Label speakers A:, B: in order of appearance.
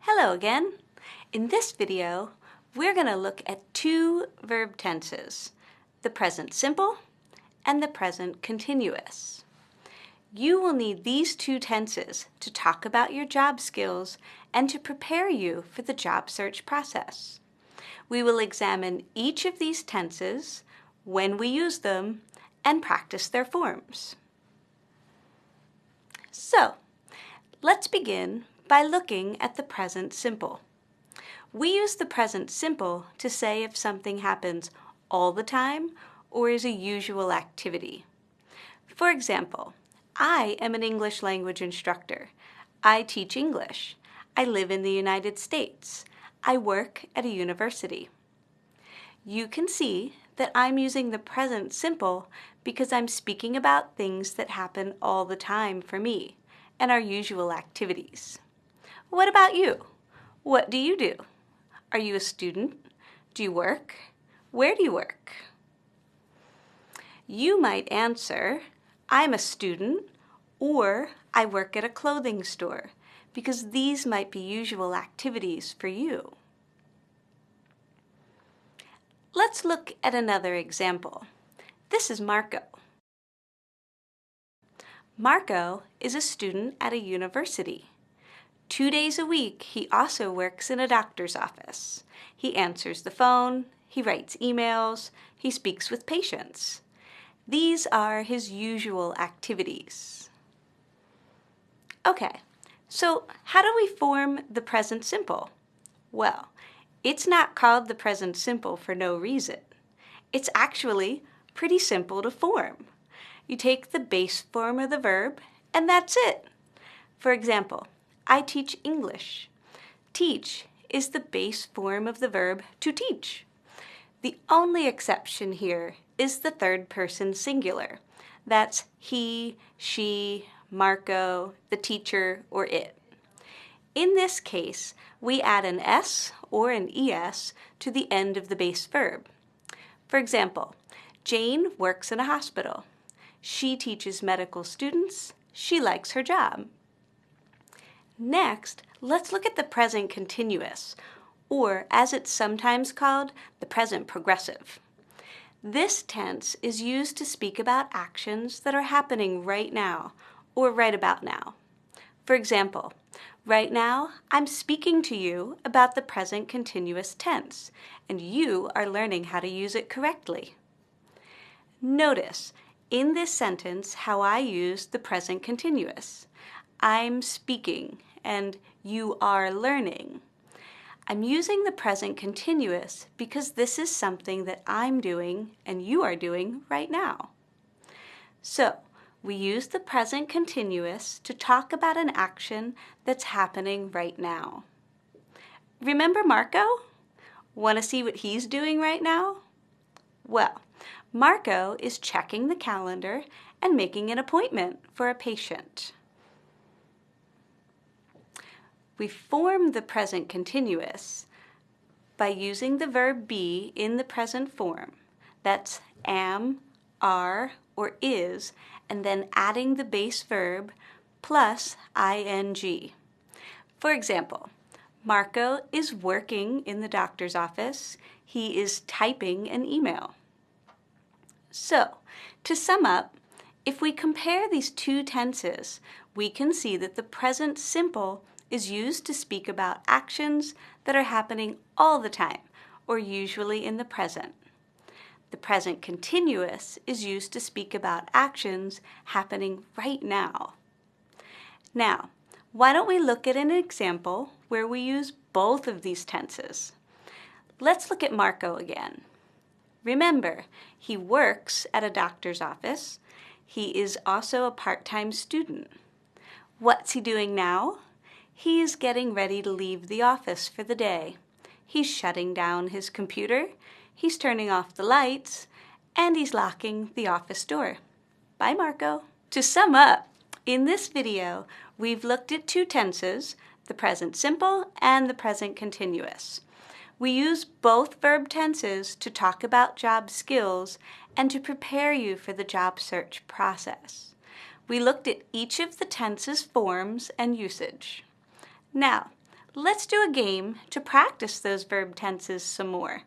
A: Hello again. In this video, we're going to look at two verb tenses, the present simple and the present continuous. You will need these two tenses to talk about your job skills and to prepare you for the job search process. We will examine each of these tenses, when we use them, and practice their forms. So, let's begin by looking at the present simple. We use the present simple to say if something happens all the time or is a usual activity. For example, I am an English language instructor. I teach English. I live in the United States. I work at a university. You can see that I'm using the present simple because I'm speaking about things that happen all the time for me and are usual activities. What about you? What do you do? Are you a student? Do you work? Where do you work? You might answer, I'm a student, or I work at a clothing store, because these might be usual activities for you. Let's look at another example. This is Marco. Marco is a student at a university. 2 days a week, he also works in a doctor's office. He answers the phone, he writes emails, he speaks with patients. These are his usual activities. Okay, so how do we form the present simple? Well, it's not called the present simple for no reason. It's actually pretty simple to form. You take the base form of the verb, and that's it. For example, I teach English. Teach is the base form of the verb to teach. The only exception here is the third person singular. That's he, she, Marco, the teacher, or it. In this case, we add an S or an ES to the end of the base verb. For example, Jane works in a hospital. She teaches medical students. She likes her job. Next, let's look at the present continuous, or as it's sometimes called, the present progressive. This tense is used to speak about actions that are happening right now, or right about now. For example, right now, I'm speaking to you about the present continuous tense, and you are learning how to use it correctly. Notice, in this sentence, how I use the present continuous. I'm speaking, and you are learning. I'm using the present continuous because this is something that I'm doing and you are doing right now. So, we use the present continuous to talk about an action that's happening right now. Remember Marco? Want to see what he's doing right now? Well, Marco is checking the calendar and making an appointment for a patient. We form the present continuous by using the verb be in the present form. That's am, are, or is, and then adding the base verb plus ing. For example, Marco is working in the doctor's office. He is typing an email. So, to sum up, if we compare these two tenses, we can see that the present simple is used to speak about actions that are happening all the time, or usually in the present. The present continuous is used to speak about actions happening right now. Now, why don't we look at an example where we use both of these tenses? Let's look at Marco again. Remember, he works at a doctor's office. He is also a part-time student. What's he doing now? He's getting ready to leave the office for the day. He's shutting down his computer, he's turning off the lights, and he's locking the office door. Bye, Marco. To sum up, in this video, we've looked at two tenses, the present simple and the present continuous. We use both verb tenses to talk about job skills and to prepare you for the job search process. We looked at each of the tenses' forms and usage. Now, Let's do a game to practice those verb tenses some more.